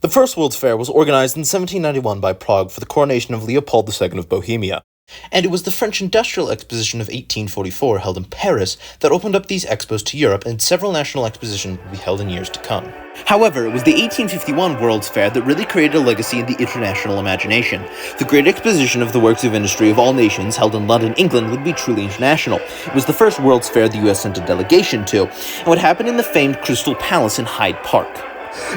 The first World's Fair was organized in 1791 by Prague for the coronation of Leopold II of Bohemia, and it was the French Industrial Exposition of 1844, held in Paris, that opened up these expos to Europe, and several national expositions will be held in years to come. However, it was the 1851 World's Fair that really created a legacy in the international imagination. The great exposition of the works of industry of all nations, held in London, England, would be truly international. It was the first World's Fair the US sent a delegation to, and would happen in the famed Crystal Palace in Hyde Park.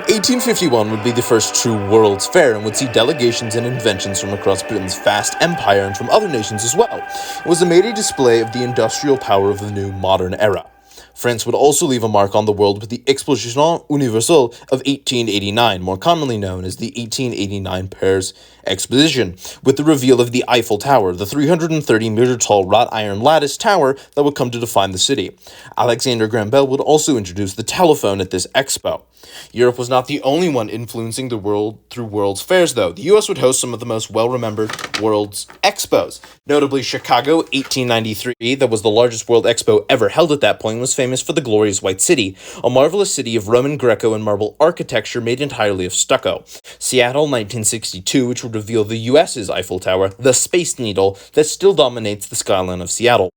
1851 would be the first true World's Fair and would see delegations and inventions from across Britain's vast empire and from other nations as well. It was a major display of the industrial power of the new modern era. France would also leave a mark on the world with the Exposition Universelle of 1889, more commonly known as the 1889 Paris Exposition, with the reveal of the Eiffel Tower, the 330-meter-tall wrought iron lattice tower that would come to define the city. Alexander Graham Bell would also introduce the telephone at this expo. Europe was not the only one influencing the world through World's Fairs, though. The U.S. would host some of the most well-remembered World's Expos. Notably, Chicago, 1893, that was the largest World Expo ever held at that point, was famous for the glorious White City, a marvelous city of Roman Greco and marble architecture made entirely of stucco. Seattle, 1962, which would reveal the U.S.'s Eiffel Tower, the Space Needle, that still dominates the skyline of Seattle.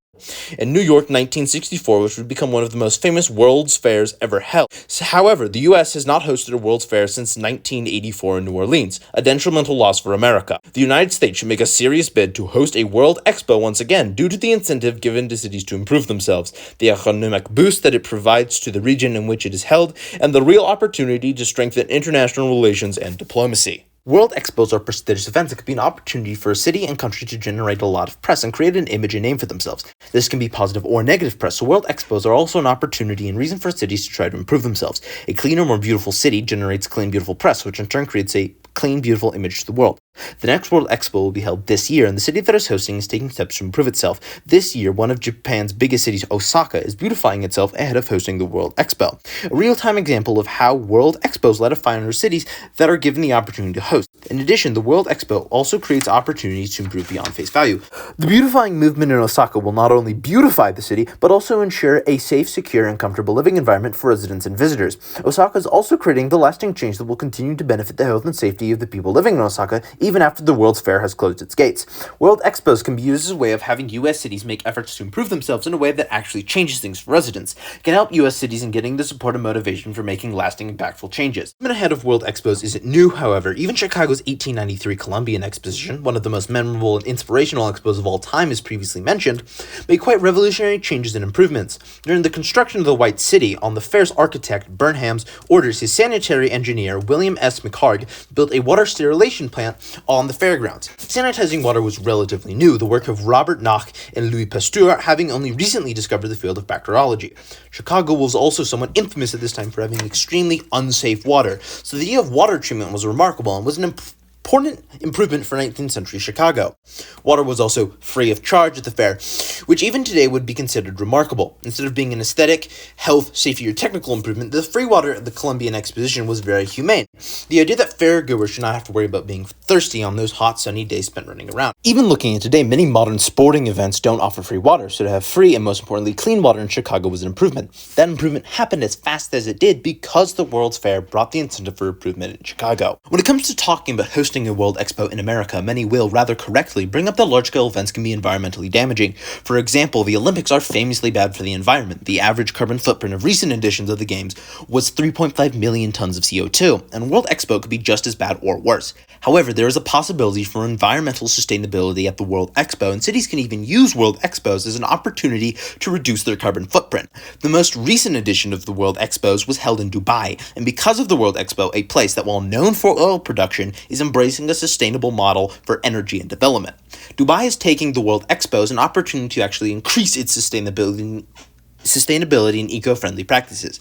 In New York, 1964, which would become one of the most famous World's Fairs ever held. However, the U.S. has not hosted a World's Fair since 1984 in New Orleans, a detrimental loss for America. The United States should make a serious bid to host a World Expo once again, due to the incentive given to cities to improve themselves, the economic boost that it provides to the region in which it is held, and the real opportunity to strengthen international relations and diplomacy. World Expos are prestigious events that could be an opportunity for a city and country to generate a lot of press and create an image and name for themselves. This can be positive or negative press, so World Expos are also an opportunity and reason for cities to try to improve themselves. A cleaner, more beautiful city generates clean, beautiful press, which in turn creates a clean, beautiful image to the world. The next World Expo will be held this year, and the city that is hosting is taking steps to improve itself. This year, one of Japan's biggest cities, Osaka, is beautifying itself ahead of hosting the World Expo. A real-time example of how World Expos let us find cities that are given the opportunity to host. In addition, the World Expo also creates opportunities to improve beyond face value. The beautifying movement in Osaka will not only beautify the city, but also ensure a safe, secure, and comfortable living environment for residents and visitors. Osaka is also creating the lasting change that will continue to benefit the health and safety of the people living in Osaka, even after the World's Fair has closed its gates. World Expos can be used as a way of having U.S. cities make efforts to improve themselves in a way that actually changes things for residents. It can help U.S. cities in getting the support and motivation for making lasting, impactful changes. Even ahead of World Expos isn't new, however. Even Chicago's 1893 Columbian Exposition, one of the most memorable and inspirational expos of all time, as previously mentioned, made quite revolutionary changes and improvements. During the construction of the White City, on the fair's architect, Burnham's orders, his sanitary engineer, William S. McHarg, built a water sterilization plant on the fairgrounds. Sanitizing water was relatively new, the work of Robert Koch and Louis Pasteur having only recently discovered the field of bacteriology. Chicago was also somewhat infamous at this time for having extremely unsafe water, so the idea of water treatment was remarkable and was an important improvement for 19th century Chicago. Water was also free of charge at the fair, which even today would be considered remarkable. Instead of being an aesthetic, health, safety, or technical improvement, the free water at the Columbian Exposition was very humane. The idea that fairgoers should not have to worry about being thirsty on those hot, sunny days spent running around. Even looking at today, many modern sporting events don't offer free water, so to have free and most importantly clean water in Chicago was an improvement. That improvement happened as fast as it did because the World's Fair brought the incentive for improvement in Chicago. When it comes to talking about hosting a World Expo in America, many will, rather correctly, bring up that large-scale events can be environmentally damaging. For example, the Olympics are famously bad for the environment. The average carbon footprint of recent editions of the Games was 3.5 million tons of CO2, and World Expo could be just as bad or worse. However, there is a possibility for environmental sustainability at the World Expo, and cities can even use World Expos as an opportunity to reduce their carbon footprint. The most recent edition of the World Expos was held in Dubai, and because of the World Expo, a place that, while known for oil production, is embracing a sustainable model for energy and development. Dubai is taking the World Expo as an opportunity to actually increase its sustainability and eco-friendly practices.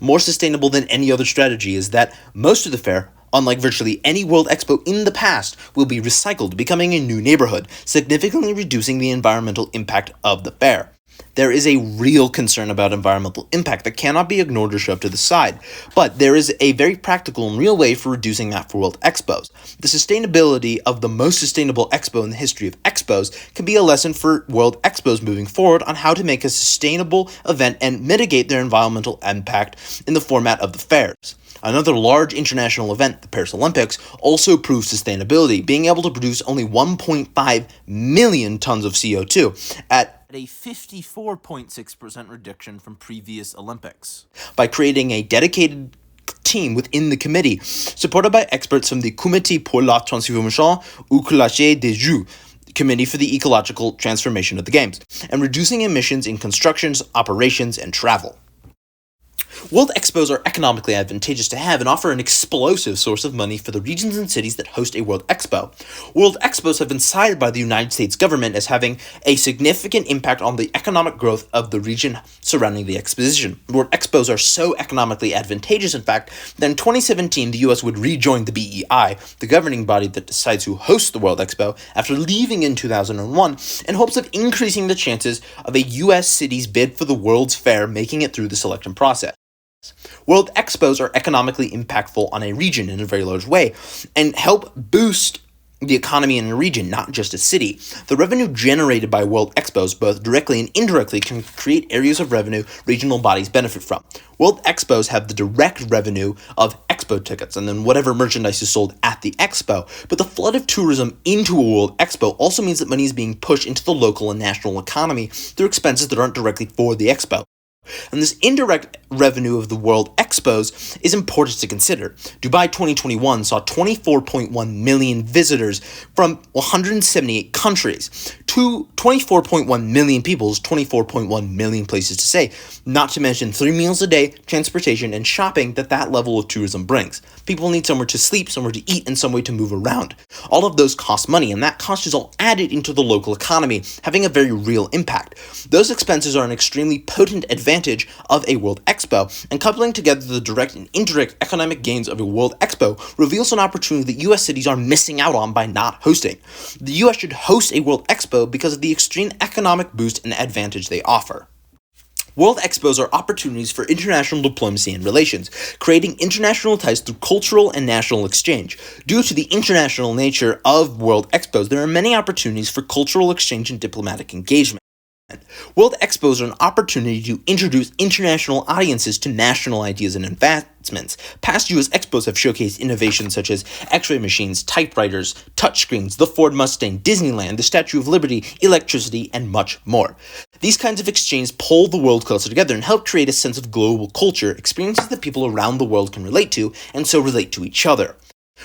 More sustainable than any other strategy is that most of the fair, unlike virtually any World Expo in the past, will be recycled, becoming a new neighborhood, significantly reducing the environmental impact of the fair. There is a real concern about environmental impact that cannot be ignored or shoved to the side, but there is a very practical and real way for reducing that for World Expos. The sustainability of the most sustainable expo in the history of expos can be a lesson for World Expos moving forward on how to make a sustainable event and mitigate their environmental impact in the format of the fairs. Another large international event, the Paris Olympics, also proved sustainability, being able to produce only 1.5 million tons of CO2 at a 54.6% reduction from previous Olympics, by creating a dedicated team within the committee, supported by experts from the Comité pour la transformation écologique des Jeux, Committee for the Ecological Transformation of the Games, and reducing emissions in constructions, operations, and travel. World Expos are economically advantageous to have and offer an explosive source of money for the regions and cities that host a World Expo. World Expos have been cited by the United States government as having a significant impact on the economic growth of the region surrounding the exposition. World Expos are so economically advantageous, in fact, that in 2017 the US would rejoin the BEI, the governing body that decides who hosts the World Expo, after leaving in 2001, in hopes of increasing the chances of a US city's bid for the World's Fair making it through the selection process. World Expos are economically impactful on a region in a very large way and help boost the economy in a region, not just a city. The revenue generated by World Expos, both directly and indirectly, can create areas of revenue regional bodies benefit from. World Expos have the direct revenue of expo tickets and then whatever merchandise is sold at the expo, but the flood of tourism into a World Expo also means that money is being pushed into the local and national economy through expenses that aren't directly for the expo. And this indirect revenue of the World Expos is important to consider. Dubai 2021 saw 24.1 million visitors from 178 countries. 24.1 million people is 24.1 million places to stay, not to mention 3 meals a day, transportation, and shopping that level of tourism brings. People need somewhere to sleep, somewhere to eat, and some way to move around. All of those cost money, and that cost is all added into the local economy, having a very real impact. Those expenses are an extremely potent advantage of a World Expo, and coupling together the direct and indirect economic gains of a World Expo reveals an opportunity that U.S. cities are missing out on by not hosting. The U.S. should host a World Expo because of the extreme economic boost and advantage they offer. World Expos are opportunities for international diplomacy and relations, creating international ties through cultural and national exchange. Due to the international nature of World Expos, there are many opportunities for cultural exchange and diplomatic engagement. World Expos are an opportunity to introduce international audiences to national ideas and advancements. Past U.S. Expos have showcased innovations such as X-ray machines, typewriters, touchscreens, the Ford Mustang, Disneyland, the Statue of Liberty, electricity, and much more. These kinds of exchanges pull the world closer together and help create a sense of global culture, experiences that people around the world can relate to, and so relate to each other.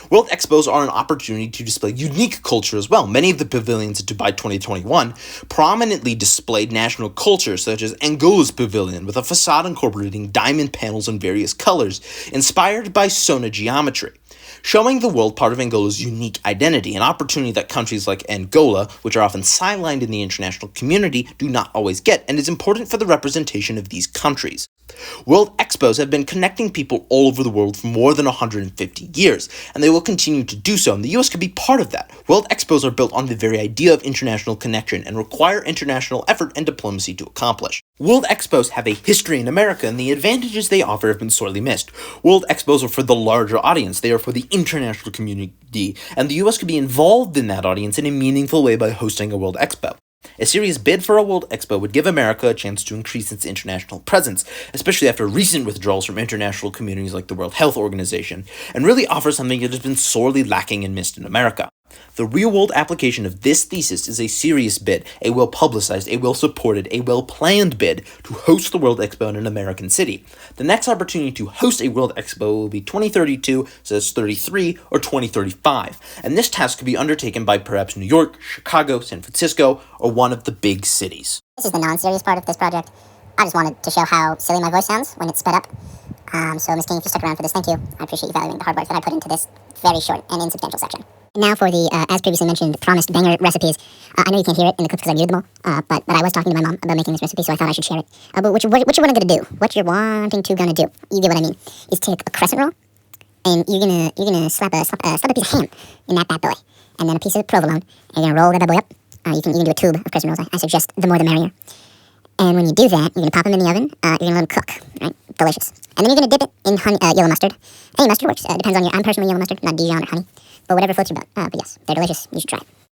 World Expos are an opportunity to display unique culture as well. Many of the pavilions at Dubai 2021 prominently displayed national culture, such as Angola's pavilion, with a facade incorporating diamond panels in various colors, inspired by Sona geometry, showing the world part of Angola's unique identity, an opportunity that countries like Angola, which are often sidelined in the international community, do not always get, and is important for the representation of these countries. World Expos have been connecting people all over the world for more than 150 years, and they will continue to do so, and the US could be part of that. World Expos are built on the very idea of international connection and require international effort and diplomacy to accomplish. World Expos have a history in America, and the advantages they offer have been sorely missed. World Expos are for the larger audience. They are for the international community, and the US could be involved in that audience in a meaningful way by hosting a World Expo. A serious bid for a World Expo would give America a chance to increase its international presence, especially after recent withdrawals from international communities like the World Health Organization, and really offer something that has been sorely lacking and missed in America. The real-world application of this thesis is a serious bid, a well-publicized, a well-supported, a well-planned bid to host the World Expo in an American city. The next opportunity to host a World Expo will be 2032, so that's 33, or 2035, and this task could be undertaken by perhaps New York, Chicago, San Francisco, or one of the big cities. This is the non-serious part of this project. I just wanted to show how silly my voice sounds when it's sped up. So Ms. King, if you stuck around for this, thank you. I appreciate you valuing the hard work that I put into this very short and insubstantial section. Now for the, as previously mentioned, promised banger recipes. I know you can't hear it in the clips because I muted them all, but I was talking to my mom about making this recipe, so I thought I should share it. But what you're wanting to do, what you're wanting to gonna do, you get what I mean, is take a crescent roll, and you're gonna slap a piece of ham in that bad boy, and then a piece of provolone, and you're gonna roll that bad boy up. You can do a tube of crescent rolls. I suggest the more the merrier. And when you do that, you're going to pop them in the oven. You're going to let them cook, right? Delicious. And then you're going to dip it in honey, yellow mustard. Any mustard works. Depends on I'm personally yellow mustard, not Dijon or honey. But whatever floats your boat. But yes, they're delicious. You should try it.